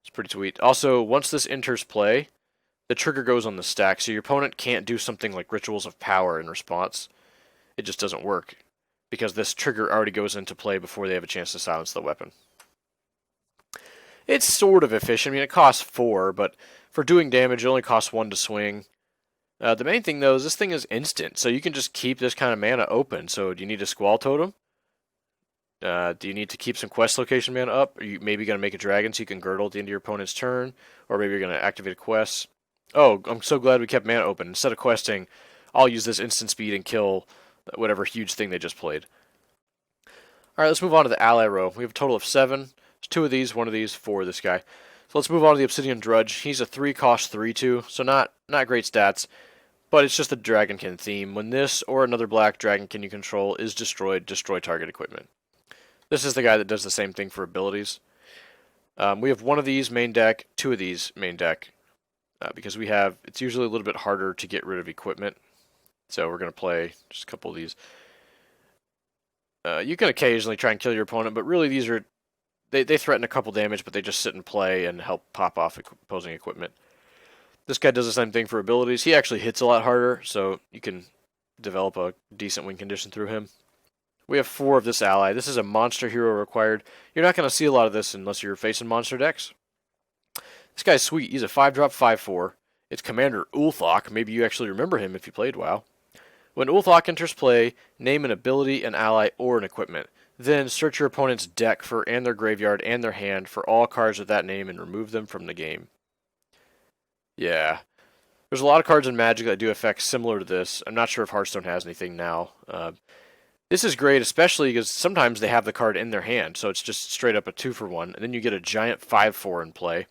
It's pretty sweet. Also, once this enters play, the trigger goes on the stack, so your opponent can't do something like Rituals of Power in response. It just doesn't work, because this trigger already goes into play before they have a chance to silence the weapon. It's sort of efficient. I mean, it costs 4, but for doing damage, it only costs 1 to swing. The main thing, though, is this thing is instant, so you can just keep this kind of mana open. So do you need a Squall Totem? Do you need to keep some quest location mana up? Are you maybe going to make a dragon so you can girdle at the end of your opponent's turn? Or maybe you're going to activate a quest. Oh, I'm so glad we kept mana open. Instead of questing, I'll use this instant speed and kill whatever huge thing they just played. Alright, let's move on to the ally row. We have a total of 7. There's 2 of these, 1 of these, 4 of this guy. So let's move on to the Obsidian Drudge. He's a 3 cost 3/2, so not great stats, but it's just the Dragonkin theme. When this or another black Dragonkin you control is destroyed, destroy target equipment. This is the guy that does the same thing for abilities. We have 1 of these main deck, 2 of these main deck, because it's usually a little bit harder to get rid of equipment. So we're going to play just a couple of these. You can occasionally try and kill your opponent, but really these are they threaten a couple damage, but they just sit and play and help pop off opposing equipment. This guy does the same thing for abilities. He actually hits a lot harder, so you can develop a decent win condition through him. We have 4 of this ally. This is a monster hero required. You're not going to see a lot of this unless you're facing monster decks. This guy's sweet. He's a 5-drop 5/4. It's Commander Ulthok. Maybe you actually remember him if you played WoW. When Ulthok enters play, name an ability, an ally, or an equipment. Then search your opponent's deck and their graveyard and their hand for all cards with that name and remove them from the game. Yeah. There's a lot of cards in Magic that do effects similar to this. I'm not sure if Hearthstone has anything now. This is great, especially because sometimes they have the card in their hand, so it's just straight up a 2-for-1, and then you get a giant 5/4 in play.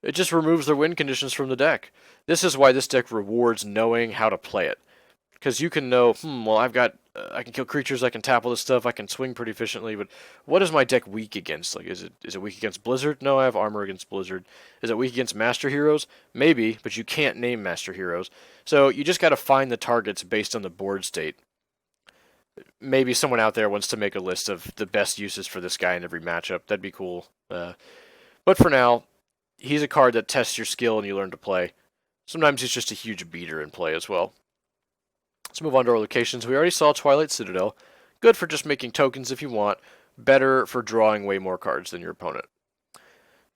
It just removes their win conditions from the deck. This is why this deck rewards knowing how to play it. Because you can know, well, I can kill creatures, I can tap all this stuff, I can swing pretty efficiently, but what is my deck weak against? Like, is it weak against Blizzard? No, I have armor against Blizzard. Is it weak against Master Heroes? Maybe, but you can't name Master Heroes. So you just got to find the targets based on the board state. Maybe someone out there wants to make a list of the best uses for this guy in every matchup. That'd be cool. But for now, he's a card that tests your skill and you learn to play. Sometimes he's just a huge beater in play as well. Let's move on to our locations. We already saw Twilight Citadel. Good for just making tokens if you want. Better for drawing way more cards than your opponent.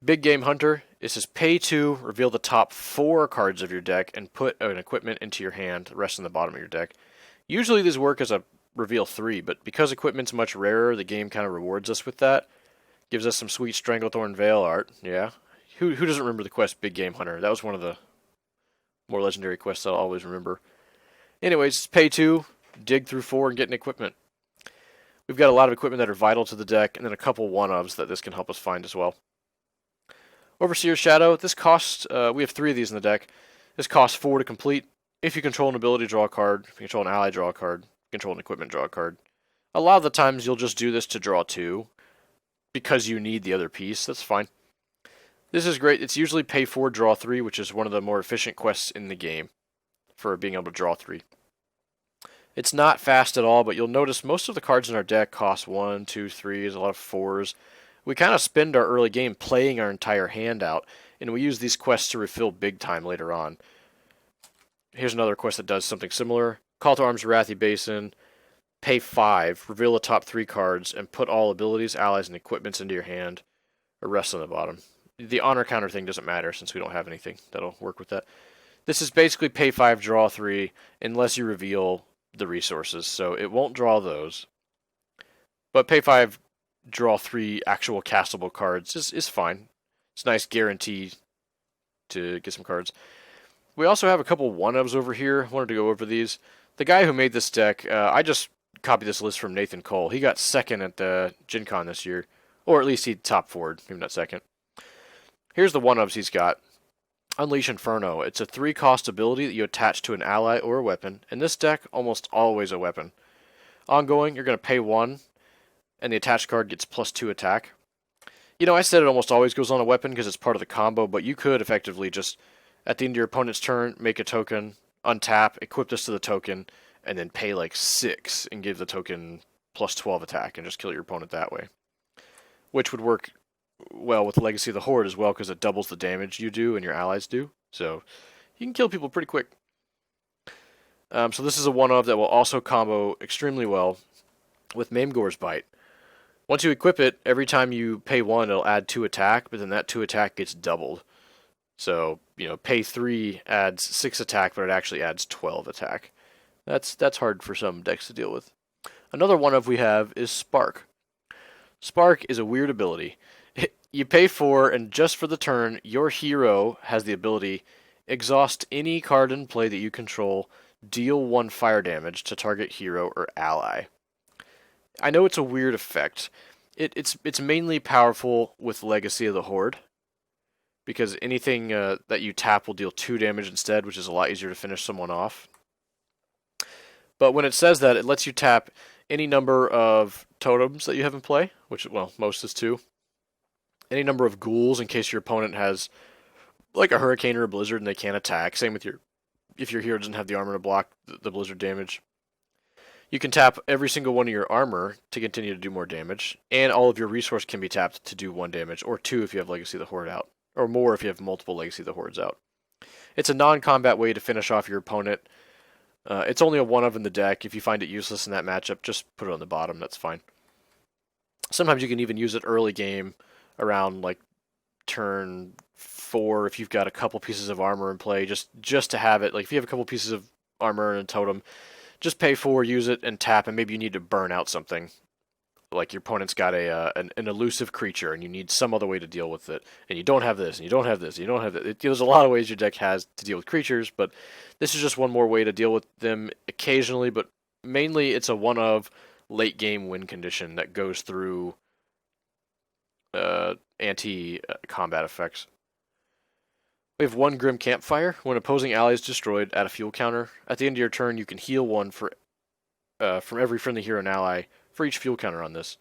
Big Game Hunter. This is pay 2, reveal the top 4 cards of your deck, and put an equipment into your hand, the rest in the bottom of your deck. Usually these work as a reveal 3, but because equipment's much rarer, the game kind of rewards us with that. Gives us some sweet Stranglethorn Veil art. Yeah. Who doesn't remember the quest Big Game Hunter? That was one of the more legendary quests I'll always remember. Anyways, pay 2, dig through 4, and get an equipment. We've got a lot of equipment that are vital to the deck, and then a couple one-ofs that this can help us find as well. Overseer's Shadow. This costs, we have 3 of these in the deck. This costs 4 to complete. If you control an ability, draw a card. If you control an ally, draw a card. If you control an equipment, draw a card. A lot of the times you'll just do this to draw 2, because you need the other piece. That's fine. This is great. It's usually pay 4, draw 3, which is one of the more efficient quests in the game for being able to draw 3. It's not fast at all, but you'll notice most of the cards in our deck cost 1, 2, 3, there's a lot of 4s. We kind of spend our early game playing our entire hand out, and we use these quests to refill big time later on. Here's another quest that does something similar. Call to Arms Arathi Basin, pay 5, reveal the top 3 cards, and put all abilities, allies, and equipments into your hand, or rest on the bottom. The honor counter thing doesn't matter since we don't have anything that'll work with that. This is basically pay 5, draw 3, unless you reveal the resources, so it won't draw those. But pay 5, draw 3 actual castable cards is fine. It's a nice guarantee to get some cards. We also have a couple one-ofs over here. I wanted to go over these. The guy who made this deck, I just copied this list from Nathan Cole. He got 2nd at the Gen Con this year. Or at least he top 4'd, maybe not 2nd. Here's the one-ofs he's got. Unleash Inferno. It's a 3-cost ability that you attach to an ally or a weapon. In this deck, almost always a weapon. Ongoing, you're going to pay 1, and the attached card gets +2 attack. You know, I said it almost always goes on a weapon because it's part of the combo, but you could effectively just, at the end of your opponent's turn, make a token, untap, equip this to the token, and then pay like 6 and give the token +12 attack and just kill your opponent that way. Which would work well with Legacy of the Horde as well, because it doubles the damage you do and your allies do. So you can kill people pretty quick. So this is a one-of that will also combo extremely well with Maimgor's Bite. Once you equip it, every time you pay 1, it'll add 2 attack, but then that 2 attack gets doubled. So, pay 3 adds 6 attack, but it actually adds 12 attack. That's hard for some decks to deal with. Another one-of we have is Spark. Spark is a weird ability. You pay 4, and just for the turn, your hero has the ability exhaust any card in play that you control, deal 1 fire damage to target hero or ally. I know it's a weird effect. It's mainly powerful with Legacy of the Horde, because anything that you tap will deal 2 damage instead, which is a lot easier to finish someone off. But when it says that, it lets you tap any number of totems that you have in play, which, well, most is 2. Any number of ghouls in case your opponent has like a hurricane or a blizzard and they can't attack. Same with if your hero doesn't have the armor to block the blizzard damage. You can tap every single one of your armor to continue to do more damage, and all of your resource can be tapped to do 1 damage, or 2 if you have Legacy of the Horde out, or more if you have multiple Legacy of the Hordes out. It's a non-combat way to finish off your opponent. It's only a one-of in the deck. If you find it useless in that matchup, just put it on the bottom, that's fine. Sometimes you can even use it early game around like turn 4 if you've got a couple pieces of armor in play, just to have it. Like if you have a couple pieces of armor and a totem, just pay 4, use it, and tap, and maybe you need to burn out something. Like your opponent's got an elusive creature, and you need some other way to deal with it, and you don't have this, and you don't have this, and you don't have that. There's a lot of ways your deck has to deal with creatures, but this is just one more way to deal with them occasionally, but mainly it's a one-of late-game win condition that goes through anti-combat effects. We have 1 Grim Campfire. When opposing ally is destroyed, add a fuel counter. At the end of your turn, you can heal 1 from every friendly hero and ally for each fuel counter on this.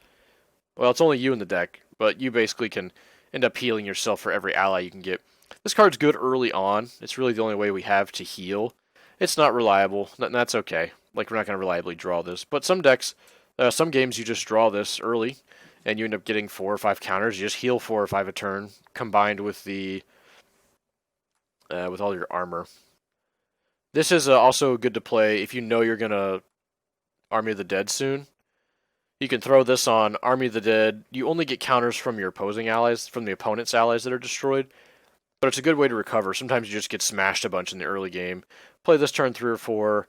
Well, it's only you in the deck, but you basically can end up healing yourself for every ally you can get. This card's good early on. It's really the only way we have to heal. It's not reliable, and that's okay. Like, we're not going to reliably draw this. But some decks, some games you just draw this early, and you end up getting 4 or 5 counters. You just heal 4 or 5 a turn, combined with the with all your armor. This is also good to play if you know you're going to Army of the Dead soon. You can throw this on Army of the Dead. You only get counters from your opposing allies, from the opponent's allies that are destroyed. But it's a good way to recover. Sometimes you just get smashed a bunch in the early game. Play this turn 3 or 4.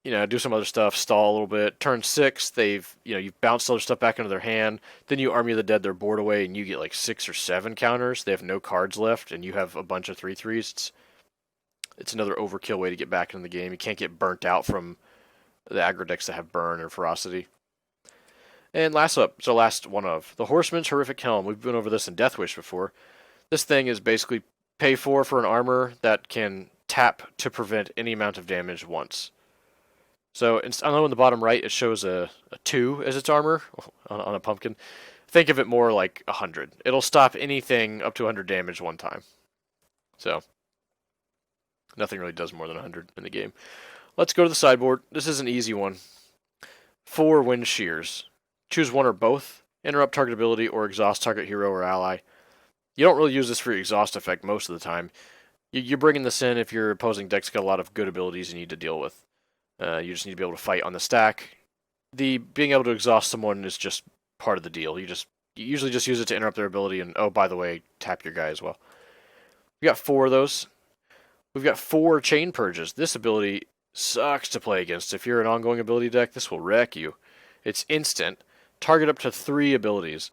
Do some other stuff, stall a little bit. Turn 6, you've bounced other stuff back into their hand. Then you Army of the Dead their board away, and you get like 6 or 7 counters. They have no cards left, and you have a bunch of 3/3s. It's another overkill way to get back into the game. You can't get burnt out from the aggro decks that have Burn or Ferocity. And last up, so last one-of, the Horseman's Horrific Helm. We've been over this in Death Wish before. This thing is basically pay 4 for an armor that can tap to prevent any amount of damage once. So I know in the bottom right it shows a 2 as its armor on a pumpkin. Think of it more like 100. It'll stop anything up to 100 damage one time. So nothing really does more than 100 in the game. Let's go to the sideboard. This is an easy one. 4 Wind Shears. Choose one or both. Interrupt target ability or exhaust target hero or ally. You don't really use this for your exhaust effect most of the time. You're bringing this in if your opposing deck's got a lot of good abilities you need to deal with. You just need to be able to fight on the stack. Being able to exhaust someone is just part of the deal. You usually just use it to interrupt their ability, and oh, by the way, tap your guy as well. We got 4 of those. We've got 4 Chain Purges. This ability sucks to play against. If you're an ongoing ability deck, this will wreck you. It's instant. Target up to 3 abilities.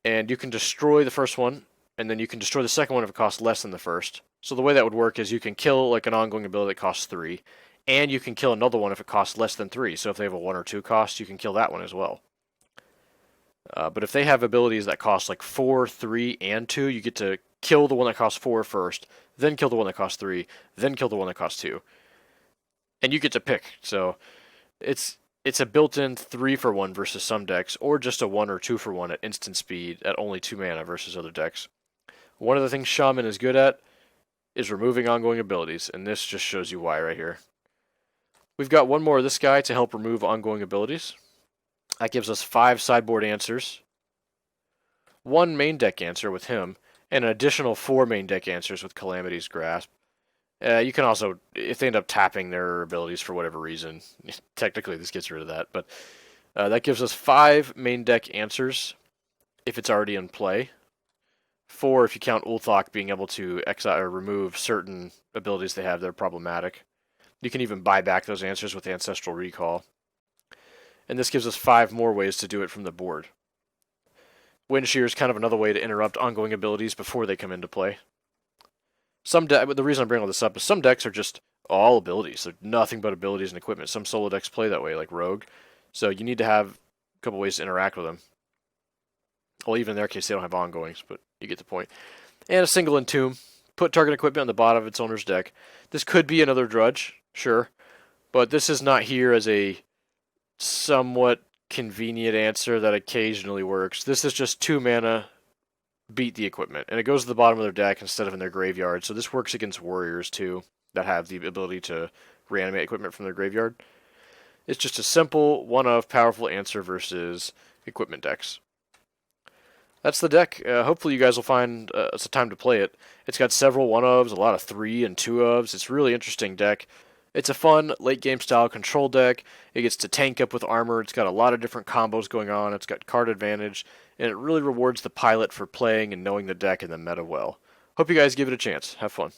And you can destroy the first one, and then you can destroy the second one if it costs less than the first. So the way that would work is you can kill like an ongoing ability that costs 3, and you can kill another one if it costs less than 3. So if they have a 1 or 2 cost, you can kill that one as well. But if they have abilities that cost like 4, 3, and 2, you get to kill the one that costs 4 first, then kill the one that costs 3, then kill the one that costs 2. And you get to pick. So it's a built-in 3-for-1 versus some decks, or just a 1 or 2-for-1 at instant speed at only 2 mana versus other decks. One of the things Shaman is good at is removing ongoing abilities, and this just shows you why right here. We've got one more of this guy to help remove ongoing abilities. That gives us 5 sideboard answers. 1 main deck answer with him, and an additional 4 main deck answers with Calamity's Grasp. You can also, if they end up tapping their abilities for whatever reason, technically this gets rid of that, but that gives us 5 main deck answers if it's already in play. 4 if you count Ulthok being able to exile or remove certain abilities they have that are problematic. You can even buy back those answers with Ancestral Recall. And this gives us 5 more ways to do it from the board. Wind Shear is kind of another way to interrupt ongoing abilities before they come into play. The reason I bring all this up is some decks are just all abilities. They're nothing but abilities and equipment. Some solo decks play that way, like Rogue. So you need to have a couple ways to interact with them. Well, even in their case, they don't have ongoings, but you get the point. And a single Entomb. Put target equipment on the bottom of its owner's deck. This could be another Drudge, sure. But this is not here as a somewhat convenient answer that occasionally works. This is just 2 mana, beat the equipment. And it goes to the bottom of their deck instead of in their graveyard. So this works against warriors, too, that have the ability to reanimate equipment from their graveyard. It's just a simple, one-of powerful answer versus equipment decks. That's the deck. Hopefully you guys will find some time to play it. It's got several 1-ofs, a lot of 3 and 2-ofs. It's a really interesting deck. It's a fun late-game style control deck. It gets to tank up with armor. It's got a lot of different combos going on. It's got card advantage. And it really rewards the pilot for playing and knowing the deck and the meta well. Hope you guys give it a chance. Have fun.